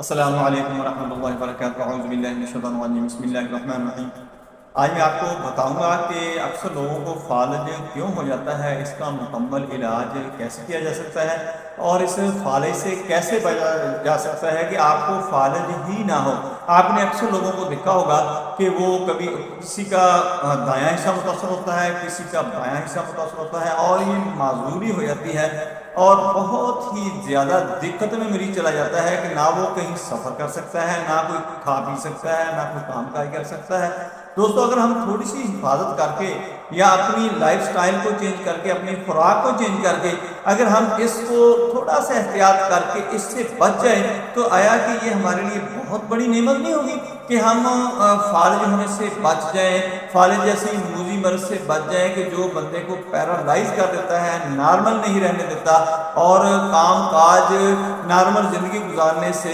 السلام علیکم ورحمۃ اللہ وبرکاتہ، اعوذ باللہ من الشیطان الرجیم، بسم اللہ الرحمن الرحیم۔ آج میں آپ کو بتاؤں گا کہ اکثر لوگوں کو فالج کیوں ہو جاتا ہے، اس کا مکمل علاج کیسے کیا جا سکتا ہے اور اس فالج سے کیسے بچا جا سکتا ہے کہ آپ کو فالج ہی نہ ہو۔ آپ نے اکثر لوگوں کو دیکھا ہوگا کہ وہ کبھی کسی کا دایاں حصہ متاثر ہوتا ہے، کسی کا بایاں حصہ متاثر ہوتا ہے اور یہ معذوری ہو جاتی ہے اور بہت ہی زیادہ دقت میں مریض چلا جاتا ہے کہ نہ وہ کہیں سفر کر سکتا ہے، نہ کوئی کھا پی سکتا ہے، نہ کوئی کام کاج کر سکتا ہے۔ دوستو، اگر ہم تھوڑی سی حفاظت کر کے یا اپنی لائف سٹائل کو چینج کر کے، اپنی خوراک کو چینج کر کے اگر ہم اس کو تھوڑا سا احتیاط کر کے اس سے بچ جائیں تو آیا کہ یہ ہمارے لیے بہت بڑی نعمت نہیں ہوگی کہ ہم فالج ہونے سے بچ جائیں، فالج جیسی موذی مرض سے بچ جائیں کہ جو بندے کو پیرالائز کر دیتا ہے، نارمل نہیں رہنے دیتا اور کام کاج نارمل زندگی گزارنے سے